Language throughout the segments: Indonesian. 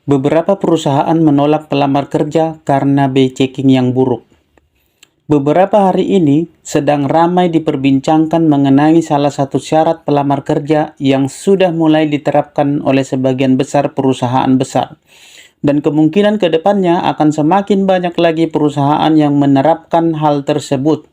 Beberapa perusahaan menolak pelamar kerja karena BI checking yang buruk. Beberapa hari ini sedang ramai diperbincangkan mengenai salah satu syarat pelamar kerja yang sudah mulai diterapkan oleh sebagian besar perusahaan besar. Dan kemungkinan ke depannya akan semakin banyak lagi perusahaan yang menerapkan hal tersebut.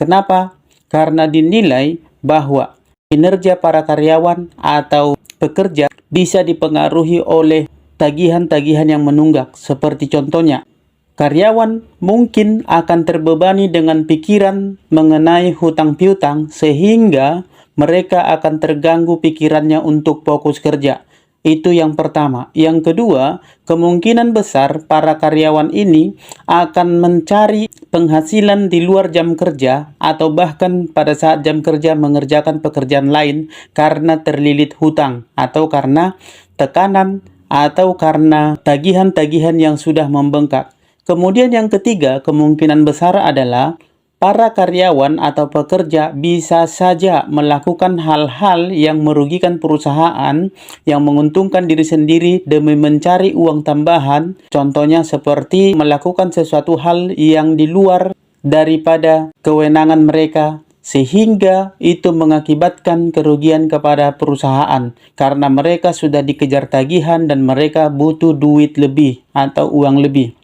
Kenapa? Karena dinilai bahwa kinerja para karyawan atau pekerja bisa dipengaruhi oleh tagihan-tagihan yang menunggak. Seperti contohnya, karyawan mungkin akan terbebani dengan pikiran mengenai hutang piutang sehingga mereka akan terganggu pikirannya untuk fokus kerja. Itu yang pertama. Yang kedua, kemungkinan besar para karyawan ini akan mencari penghasilan di luar jam kerja atau bahkan pada saat jam kerja mengerjakan pekerjaan lain karena terlilit hutang atau karena tekanan atau karena tagihan-tagihan yang sudah membengkak. Kemudian yang ketiga, kemungkinan besar adalah para karyawan atau pekerja bisa saja melakukan hal-hal yang merugikan perusahaan, yang menguntungkan diri sendiri demi mencari uang tambahan. Contohnya seperti melakukan sesuatu hal yang di luar daripada kewenangan mereka, sehingga itu mengakibatkan kerugian kepada perusahaan karena mereka sudah dikejar tagihan dan mereka butuh duit lebih atau uang lebih.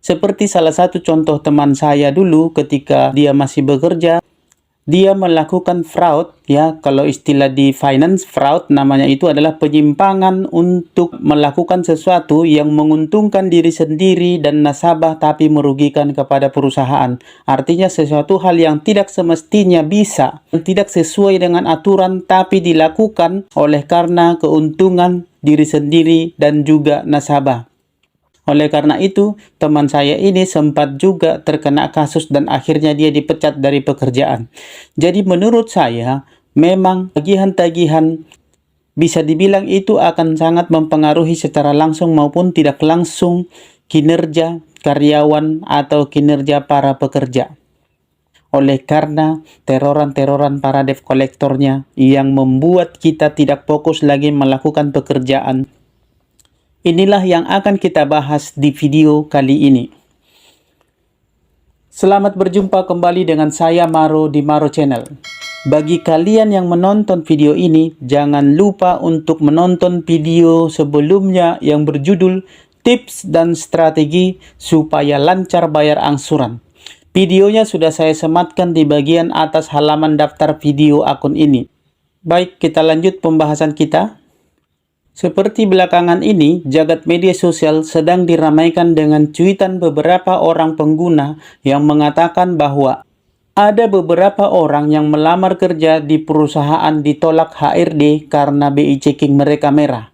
Seperti salah satu contoh teman saya dulu ketika dia masih bekerja, dia melakukan fraud, ya, kalau istilah di finance, fraud namanya itu adalah penyimpangan untuk melakukan sesuatu yang menguntungkan diri sendiri dan nasabah tapi merugikan kepada perusahaan. Artinya sesuatu hal yang tidak semestinya bisa, yang tidak sesuai dengan aturan tapi dilakukan oleh karena keuntungan diri sendiri dan juga nasabah. Oleh karena itu, teman saya ini sempat juga terkena kasus dan akhirnya dia dipecat dari pekerjaan. Jadi menurut saya, memang tagihan-tagihan bisa dibilang itu akan sangat mempengaruhi secara langsung maupun tidak langsung kinerja karyawan atau kinerja para pekerja. Oleh karena teroran-teroran para debt collectornya yang membuat kita tidak fokus lagi melakukan pekerjaan. Inilah yang akan kita bahas di video kali ini. Selamat berjumpa kembali dengan saya Maro di Maro Channel. Bagi kalian yang menonton video ini, jangan lupa untuk menonton video sebelumnya yang berjudul Tips dan Strategi Supaya Lancar Bayar Angsuran. Videonya sudah saya sematkan di bagian atas halaman daftar video akun ini. Baik, kita lanjut pembahasan kita. Seperti belakangan ini, jagat media sosial sedang diramaikan dengan cuitan beberapa orang pengguna yang mengatakan bahwa ada beberapa orang yang melamar kerja di perusahaan ditolak HRD karena BI checking mereka merah.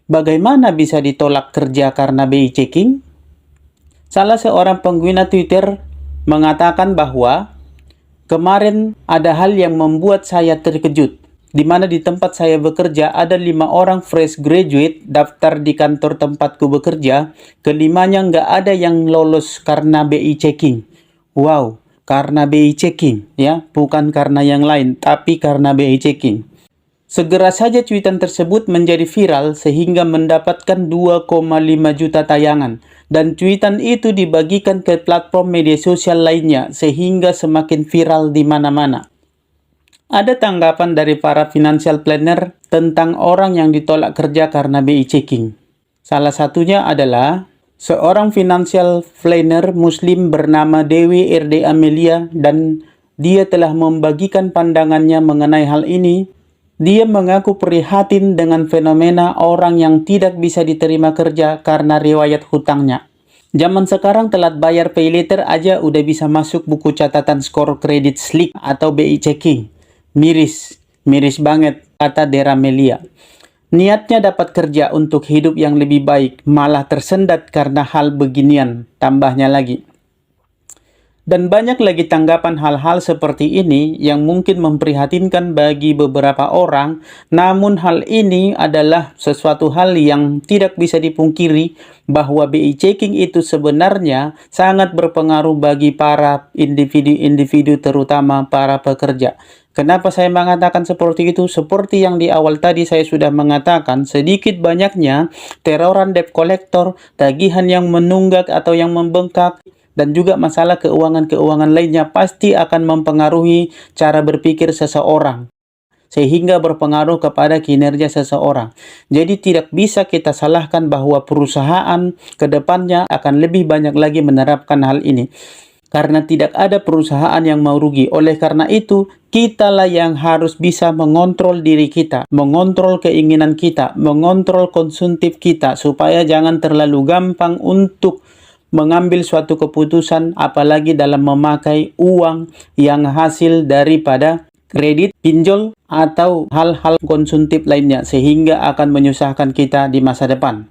Bagaimana bisa ditolak kerja karena BI checking? Salah seorang pengguna Twitter mengatakan bahwa kemarin ada hal yang membuat saya terkejut, di mana di tempat saya bekerja ada 5 orang fresh graduate daftar di kantor tempatku bekerja, kelimanya nggak ada yang lolos karena BI checking. Wow, karena BI checking, ya, bukan karena yang lain, tapi karena BI checking. Segera saja cuitan tersebut menjadi viral sehingga mendapatkan 2,5 juta tayangan. Dan cuitan itu dibagikan ke platform media sosial lainnya sehingga semakin viral di mana-mana. Ada tanggapan dari para financial planner tentang orang yang ditolak kerja karena BI checking. Salah satunya adalah seorang financial planner muslim bernama Dewi RD Amelia dan dia telah membagikan pandangannya mengenai hal ini. Dia mengaku prihatin dengan fenomena orang yang tidak bisa diterima kerja karena riwayat hutangnya. Zaman sekarang telat bayar pay later aja udah bisa masuk buku catatan skor kredit slick atau BI checking. Miris banget, kata Deramelia. Niatnya dapat kerja untuk hidup yang lebih baik, malah tersendat karena hal beginian, tambahnya lagi. Dan banyak lagi tanggapan hal-hal seperti ini yang mungkin memprihatinkan bagi beberapa orang, namun hal ini adalah sesuatu hal yang tidak bisa dipungkiri bahwa BI checking itu sebenarnya sangat berpengaruh bagi para individu-individu, terutama para pekerja. Kenapa saya mengatakan seperti itu? Seperti yang di awal tadi saya sudah mengatakan, sedikit banyaknya teroran debt collector, tagihan yang menunggak atau yang membengkak, dan juga masalah keuangan-keuangan lainnya pasti akan mempengaruhi cara berpikir seseorang, sehingga berpengaruh kepada kinerja seseorang. Jadi tidak bisa kita salahkan bahwa perusahaan ke depannya akan lebih banyak lagi menerapkan hal ini. Karena tidak ada perusahaan yang mau rugi. Oleh karena itu, kitalah yang harus bisa mengontrol diri kita, mengontrol keinginan kita, mengontrol konsumtif kita, supaya jangan terlalu gampang untuk mengambil suatu keputusan, apalagi dalam memakai uang yang hasil daripada kredit, pinjol, atau hal-hal konsumtif lainnya, sehingga akan menyusahkan kita di masa depan.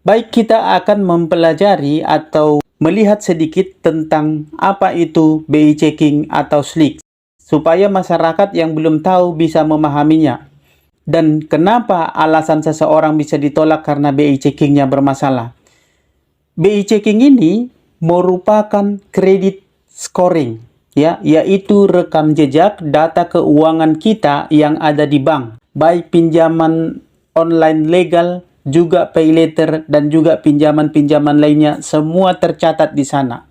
Baik, kita akan mempelajari atau melihat sedikit tentang apa itu BI checking atau SLIC, supaya masyarakat yang belum tahu bisa memahaminya. Dan kenapa alasan seseorang bisa ditolak karena BI checkingnya bermasalah. BI checking ini merupakan kredit scoring, ya, yaitu rekam jejak data keuangan kita yang ada di bank, baik pinjaman online legal, juga pay later, dan juga pinjaman-pinjaman lainnya, semua tercatat di sana.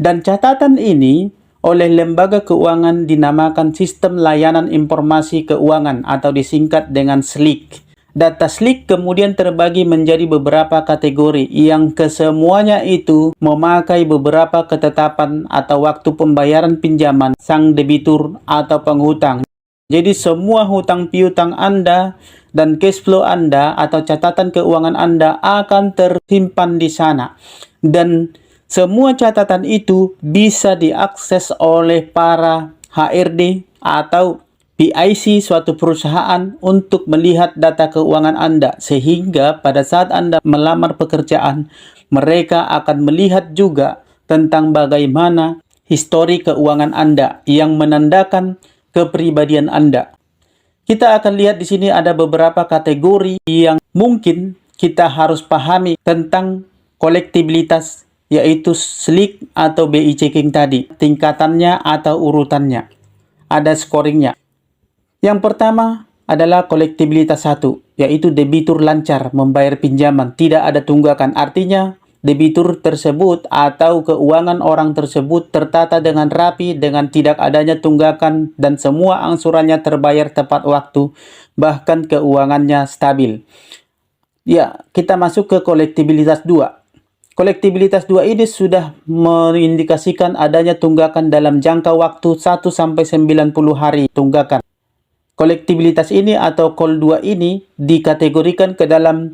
Dan catatan ini oleh lembaga keuangan dinamakan Sistem Layanan Informasi Keuangan atau disingkat dengan SLIC. Data SLIC kemudian terbagi menjadi beberapa kategori yang kesemuanya itu memakai beberapa ketetapan atau waktu pembayaran pinjaman sang debitur atau penghutang. Jadi semua hutang piutang Anda dan cash flow Anda atau catatan keuangan Anda akan tersimpan di sana. Dan semua catatan itu bisa diakses oleh para HRD atau PIC suatu perusahaan untuk melihat data keuangan Anda, sehingga pada saat Anda melamar pekerjaan, mereka akan melihat juga tentang bagaimana histori keuangan Anda yang menandakan kepribadian Anda. Kita akan lihat di sini ada beberapa kategori yang mungkin kita harus pahami tentang kolektibilitas, yaitu SLIC atau BI checking tadi, tingkatannya atau urutannya. Ada scoringnya. Yang pertama adalah kolektibilitas 1, yaitu debitur lancar membayar pinjaman, tidak ada tunggakan. Artinya, debitur tersebut atau keuangan orang tersebut tertata dengan rapi, dengan tidak adanya tunggakan, dan semua angsurannya terbayar tepat waktu, bahkan keuangannya stabil. Ya, kita masuk ke kolektibilitas 2. Kolektibilitas 2 ini sudah mengindikasikan adanya tunggakan dalam jangka waktu 1-90 hari tunggakan. Kolektibilitas ini atau KOL 2 ini dikategorikan ke dalam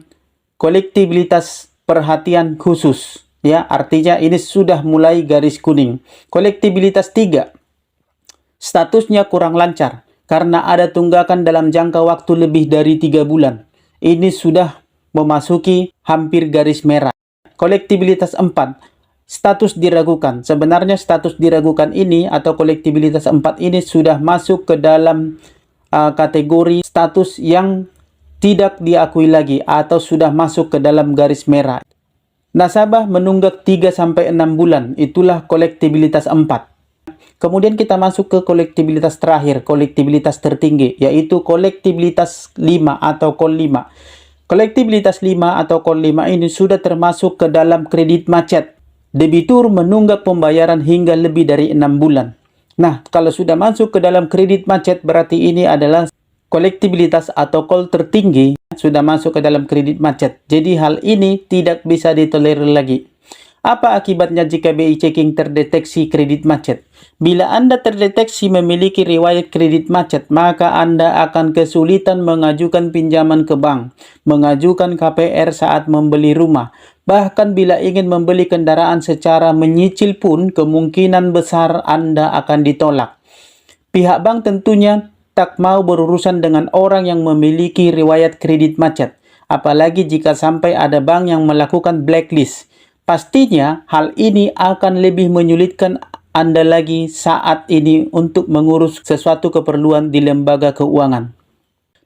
kolektibilitas perhatian khusus. Ya, artinya ini sudah mulai garis kuning. Kolektibilitas 3, statusnya kurang lancar karena ada tunggakan dalam jangka waktu lebih dari 3 bulan. Ini sudah memasuki hampir garis merah. Kolektibilitas 4, status diragukan. Sebenarnya status diragukan ini atau kolektibilitas 4 ini sudah masuk ke dalam kategori status yang tidak diakui lagi atau sudah masuk ke dalam garis merah. Nasabah menunggak 3-6 bulan, itulah kolektibilitas 4. Kemudian kita masuk ke kolektibilitas terakhir, kolektibilitas tertinggi, yaitu kolektibilitas 5 atau KOL 5. Kolektibilitas 5 atau KOL 5 ini sudah termasuk ke dalam kredit macet. Debitur menunggak pembayaran hingga lebih dari 6 bulan. Nah, kalau sudah masuk ke dalam kredit macet, berarti ini adalah kolektibilitas atau KOL tertinggi, sudah masuk ke dalam kredit macet. Jadi hal ini tidak bisa ditolerir lagi. Apa akibatnya jika BI checking terdeteksi kredit macet? Bila Anda terdeteksi memiliki riwayat kredit macet, maka Anda akan kesulitan mengajukan pinjaman ke bank, mengajukan KPR saat membeli rumah. Bahkan bila ingin membeli kendaraan secara menyicil pun, kemungkinan besar Anda akan ditolak. Pihak bank tentunya tak mau berurusan dengan orang yang memiliki riwayat kredit macet. Apalagi jika sampai ada bank yang melakukan blacklist. Pastinya hal ini akan lebih menyulitkan Anda lagi saat ini untuk mengurus sesuatu keperluan di lembaga keuangan.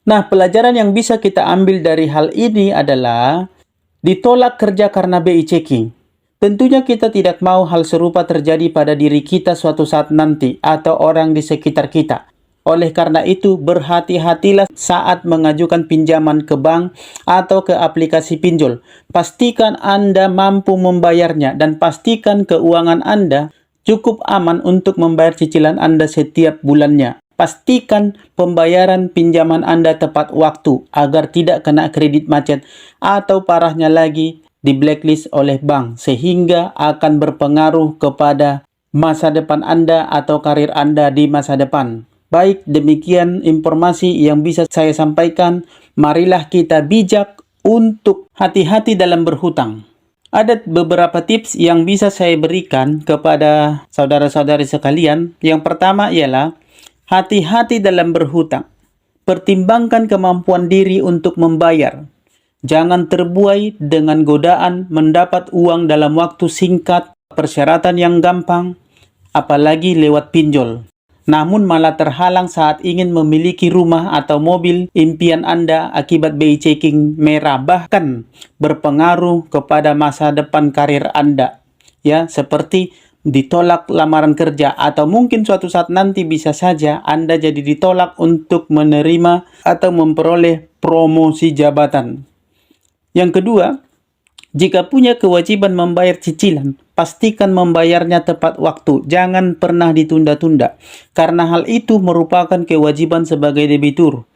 Nah, pelajaran yang bisa kita ambil dari hal ini adalah ditolak kerja karena BI checking. Tentunya kita tidak mau hal serupa terjadi pada diri kita suatu saat nanti atau orang di sekitar kita. Oleh karena itu, berhati-hatilah saat mengajukan pinjaman ke bank atau ke aplikasi pinjol. Pastikan Anda mampu membayarnya dan pastikan keuangan Anda cukup aman untuk membayar cicilan Anda setiap bulannya. Pastikan pembayaran pinjaman Anda tepat waktu agar tidak kena kredit macet atau parahnya lagi di blacklist oleh bank sehingga akan berpengaruh kepada masa depan Anda atau karir Anda di masa depan. Baik, demikian informasi yang bisa saya sampaikan. Marilah kita bijak untuk hati-hati dalam berhutang. Ada beberapa tips yang bisa saya berikan kepada saudara-saudari sekalian. Yang pertama ialah hati-hati dalam berhutang. Pertimbangkan kemampuan diri untuk membayar. Jangan terbuai dengan godaan mendapat uang dalam waktu singkat, persyaratan yang gampang, apalagi lewat pinjol. Namun malah terhalang saat ingin memiliki rumah atau mobil impian Anda akibat BI checking merah, bahkan berpengaruh kepada masa depan karir Anda. Ya, seperti ditolak lamaran kerja atau mungkin suatu saat nanti bisa saja Anda jadi ditolak untuk menerima atau memperoleh promosi jabatan. Yang kedua, jika punya kewajiban membayar cicilan, pastikan membayarnya tepat waktu. Jangan pernah ditunda-tunda, karena hal itu merupakan kewajiban sebagai debitur.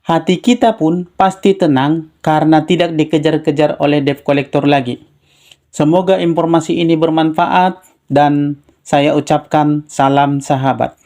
Hati kita pun pasti tenang karena tidak dikejar-kejar oleh debt collector lagi. Semoga informasi ini bermanfaat dan saya ucapkan salam sahabat.